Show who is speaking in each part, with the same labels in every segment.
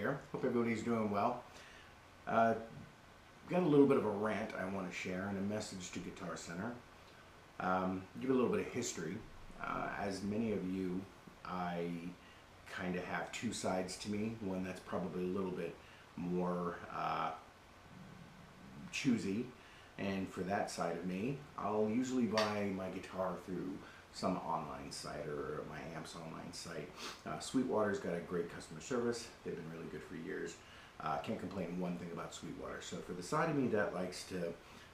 Speaker 1: here. Hope everybody's doing well. Uh, got a little bit of a rant I want to share and a message to Guitar Center. Give a little bit of history. As many of you, I kind of have two sides to me. One that's probably a little bit more choosy, and for that side of me, I'll usually buy my guitar through some online site or my amps online site. Sweetwater's got a great customer service. They've been really good for years. Can't complain one thing about Sweetwater. So for the side of me that likes to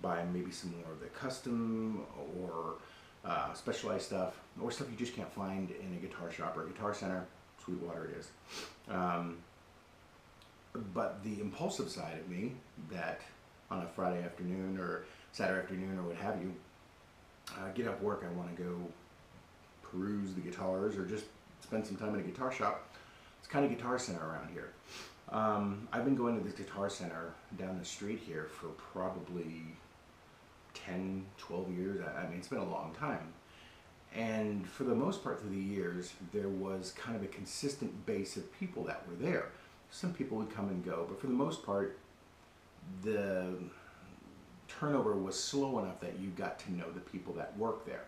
Speaker 1: buy maybe some more of the custom or specialized stuff, or stuff you just can't find in a guitar shop or a Guitar Center, Sweetwater it is. But the impulsive side of me that on a Friday afternoon or Saturday afternoon or what have you, get off work, I want to go peruse the guitars or just spend some time in a guitar shop. It's kind of Guitar Center around here. I've been going to this Guitar Center down the street here for probably 10, 12 years. I mean, it's been a long time. And for the most part through the years, there was kind of a consistent base of people that were there. Some people would come and go, but for the most part, the turnover was slow enough that you got to know the people that work there.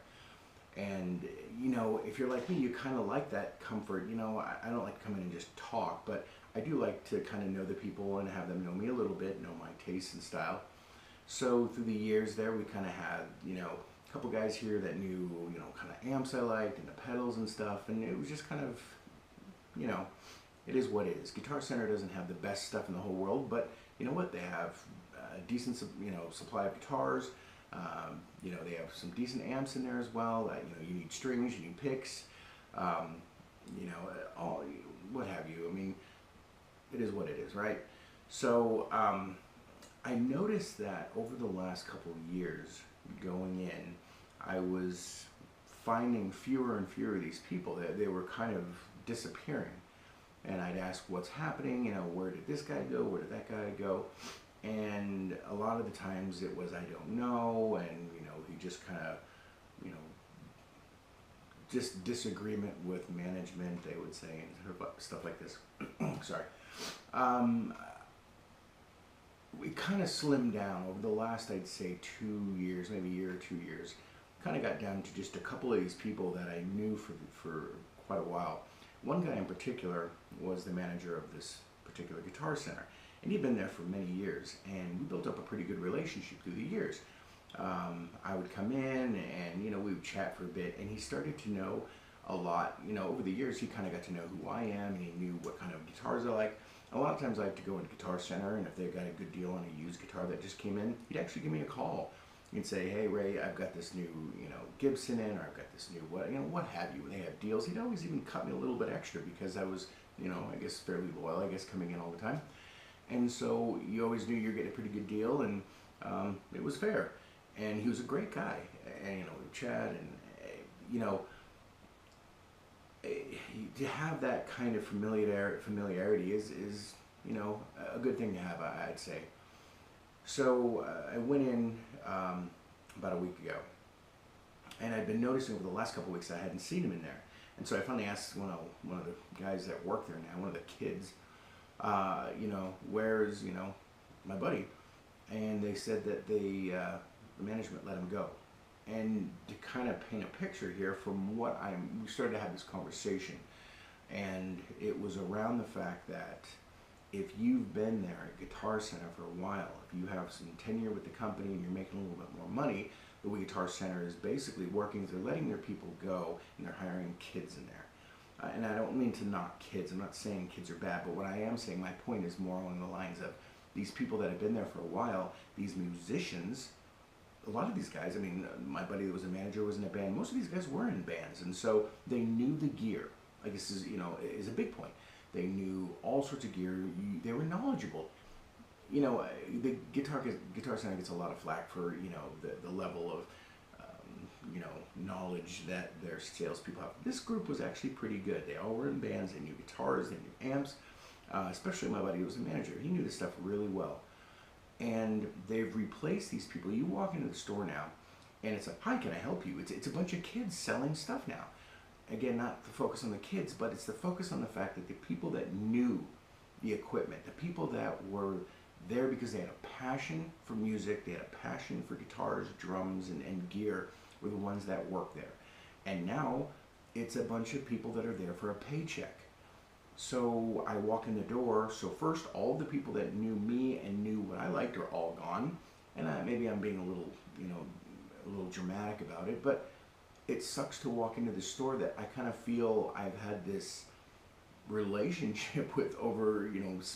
Speaker 1: And, you know, if you're like me, you kind of like that comfort. You know, I don't like to come in and just talk, but I do like to kind of know the people and have them know me a little bit, know my taste and style. So through the years there, we kind of had, you know, a couple guys here that knew, you know, kind of amps I liked and the pedals and stuff. And it was just kind of, you know, it is what it is. Guitar Center doesn't have the best stuff in the whole world, but you know what? They have a decent, you know, supply of guitars. You know, they have some decent amps in there as well. You know, you need strings, you need picks, you know, all what have you. I mean, it is what it is, right? So I noticed that over the last couple of years going in, I was finding fewer and fewer of these people. They were kind of disappearing. And I'd ask what's happening, you know, where did this guy go, where did that guy go? And a lot of the times it was I don't know, and you know, he just kind of, you know, just disagreement with management, they would say, and stuff like this. Sorry. We kind of slimmed down over the last, I'd say, 2 years, maybe a year or 2 years. Kind of got down to just a couple of these people that I knew for quite a while. One guy in particular was the manager of this particular Guitar Center, and he'd been there for many years, and we built up a pretty good relationship through the years. I would come in and, you know, we would chat for a bit, and he started to know a lot. You know, over the years he kind of got to know who I am, and he knew what kind of guitars I like. A lot of times I like to go into Guitar Center, and if they've got a good deal on a used guitar that just came in, he'd actually give me a call. You'd say, hey Ray, I've got this new, you know, Gibson in, or I've got this new what, you know, what have you. When they have deals, he'd always even cut me a little bit extra because I was, you know, I guess fairly loyal, I guess, coming in all the time. And so you always knew you're getting a pretty good deal, and it was fair. And he was a great guy, and you know, we chat, and you know, to have that kind of familiarity is you know, a good thing to have, I'd say. So I went in about a week ago, and I'd been noticing over the last couple of weeks I hadn't seen him in there. And so I finally asked one of the guys that work there now, one of the kids, you know, where's, you know, my buddy? And they said that the management let him go. And to kind of paint a picture here from what we started to have this conversation, and it was around the fact that if you've been there at Guitar Center for a while, if you have some tenure with the company and you're making a little bit more money, the way Guitar Center is basically working is they're letting their people go and they're hiring kids in there. And I don't mean to knock kids, I'm not saying kids are bad, but what I am saying, my point is more along the lines of these people that have been there for a while, these musicians, a lot of these guys, I mean, my buddy that was a manager was in a band, most of these guys were in bands, and so they knew the gear. I guess is, you know, is a big point. They knew all sorts of gear. They were knowledgeable. You know, the Guitar Center gets a lot of flack for, you know, the level of, you know, knowledge that their salespeople have. This group was actually pretty good. They all were in bands. They knew guitars. They knew amps. Especially my buddy who was a manager. He knew this stuff really well. And they've replaced these people. You walk into the store now, and it's like, hi, can I help you? It's a bunch of kids selling stuff now. Again, not the focus on the kids, but it's the focus on the fact that the people that knew the equipment, the people that were there because they had a passion for music, they had a passion for guitars, drums, and gear, were the ones that worked there. And now it's a bunch of people that are there for a paycheck. So I walk in the door. So first, all the people that knew me and knew what I liked are all gone. And maybe I'm being a little, a little dramatic about it, but it sucks to walk into the store that I kind of feel I've had this relationship with over,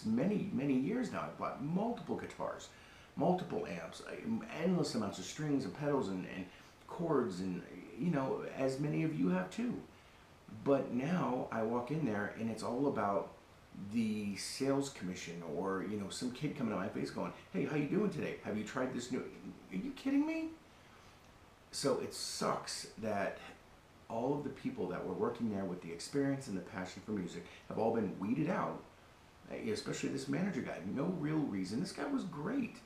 Speaker 1: many years now. I've bought multiple guitars, multiple amps, endless amounts of strings and pedals and chords, and as many of you have too. But now I walk in there and it's all about the sales commission, or some kid coming to my face going, "Hey, how you doing today? Have you tried this new?" Are you kidding me? So it sucks that all of the people that were working there with the experience and the passion for music have all been weeded out, especially this manager guy. No real reason. This guy was great.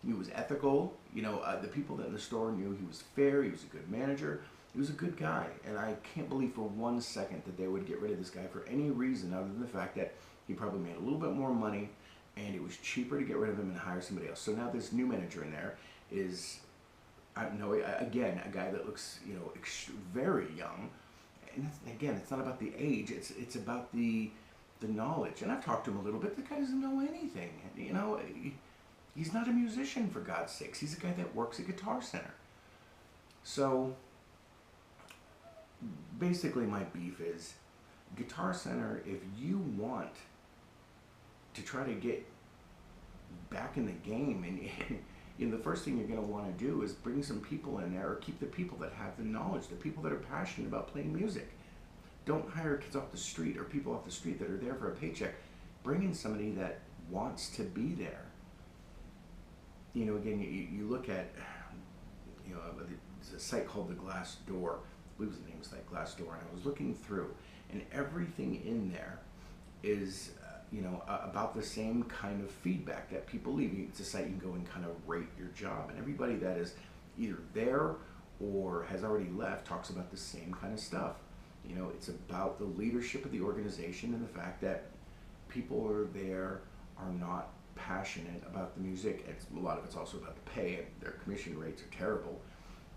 Speaker 1: He was ethical. The people that in the store knew he was fair. He was a good manager. He was a good guy. And I can't believe for 1 second that they would get rid of this guy for any reason other than the fact that he probably made a little bit more money and it was cheaper to get rid of him and hire somebody else. So now this new manager in there is, I don't know, again, a guy that looks, very young. And again, it's not about the age. It's about the knowledge. And I've talked to him a little bit. The guy doesn't know anything. He's not a musician, for God's sakes. He's a guy that works at Guitar Center. So basically my beef is Guitar Center, if you want to try to get back in the game, and the first thing you're going to want to do is bring some people in there, or keep the people that have the knowledge, the people that are passionate about playing music. Don't hire kids off the street or people off the street that are there for a paycheck. Bring in somebody that wants to be there. Again, you look at, there's a site called the Glass Door. I believe the name is like Glass Door, and I was looking through, and everything in there is about the same kind of feedback that people leave. It's a site you can go and kind of rate your job, and everybody that is either there or has already left talks about the same kind of stuff. It's about the leadership of the organization and the fact that people are there are not passionate about the music. A lot of it's also about the pay, and their commission rates are terrible.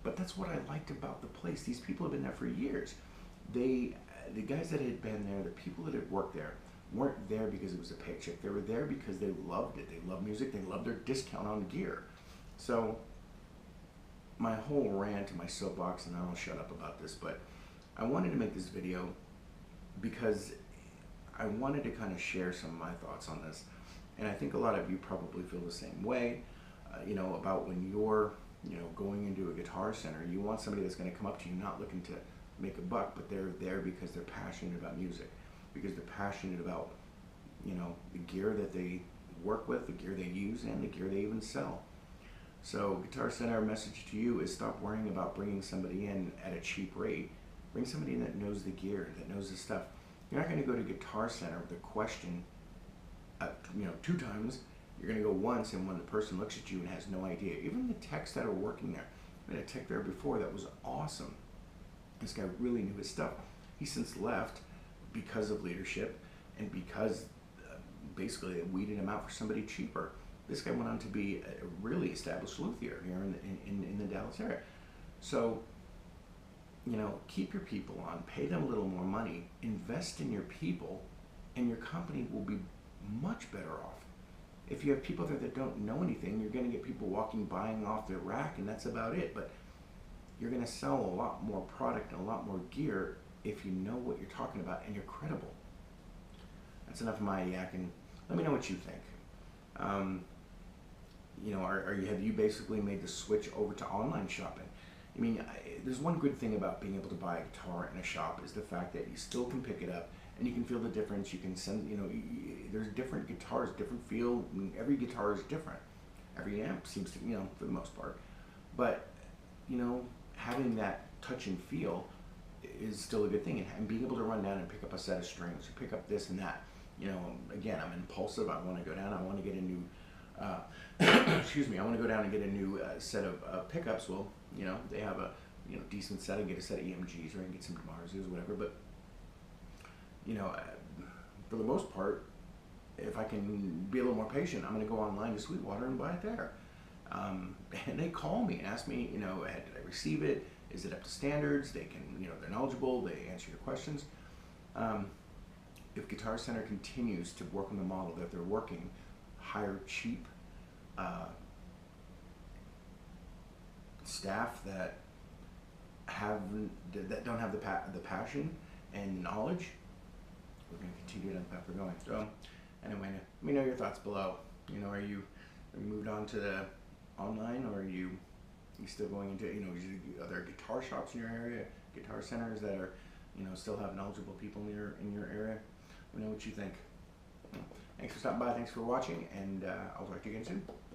Speaker 1: But that's what I liked about the place. These people have been there for years. The guys that had been there, the people that had worked there, weren't there because it was a paycheck. They were there because they loved it. They loved music. They loved their discount on gear. So my whole rant and my soapbox, and I'll shut up about this, but I wanted to make this video because I wanted to kind of share some of my thoughts on this. And I think a lot of you probably feel the same way, about when you're, going into a Guitar Center. You want somebody that's going to come up to you not looking to make a buck, but they're there because they're passionate about music, because they're passionate about, the gear that they work with, the gear they use, and the gear they even sell. So Guitar Center, our message to you is stop worrying about bringing somebody in at a cheap rate. Bring somebody in that knows the gear, that knows the stuff. You're not going to go to Guitar Center with a question, 2 times. You're going to go once, and when the person looks at you and has no idea, even the techs that are working there, I had a tech there before that was awesome. This guy really knew his stuff. He since left because of leadership and because basically they weeded him out for somebody cheaper. This guy went on to be a really established luthier here in the Dallas area. So, keep your people on, pay them a little more money, invest in your people, and your company will be much better off. If you have people there that don't know anything, you're going to get people buying off their rack, and that's about it. But you're going to sell a lot more product and a lot more gear if you know what you're talking about and you're credible. That's enough of my yakking. Let me know what you think. Have you basically made the switch over to online shopping? There's one good thing about being able to buy a guitar in a shop is the fact that you still can pick it up and you can feel the difference. You can send, there's different guitars, different feel. Every guitar is different. Every amp seems to, for the most part. But, having that touch and feel is still a good thing. And being able to run down and pick up a set of strings, or pick up this and that. Again, I'm impulsive. I want to go down. I want to get a new, I want to go down and get a new set of pickups. Well, they have a, decent set. I can get a set of EMGs, or I can get some DeMarzos, whatever. But, for the most part, if I can be a little more patient, I'm going to go online to Sweetwater and buy it there. And they call me and ask me, you know, did I receive it? Is it up to standards? They can, you know, they're knowledgeable. They answer your questions. If Guitar Center continues to work on the model that they're working, hire cheap staff that don't have the passion and knowledge, we're going to continue down the path we're going. So, anyway, let me know your thoughts below. You know, are you moved on to the online, or are you still going into, you know, are there guitar shops in your area, guitar centers that are, you know, still have knowledgeable people in your area? Let me know what you think. Thanks for stopping by. Thanks for watching, and I'll talk to you again soon.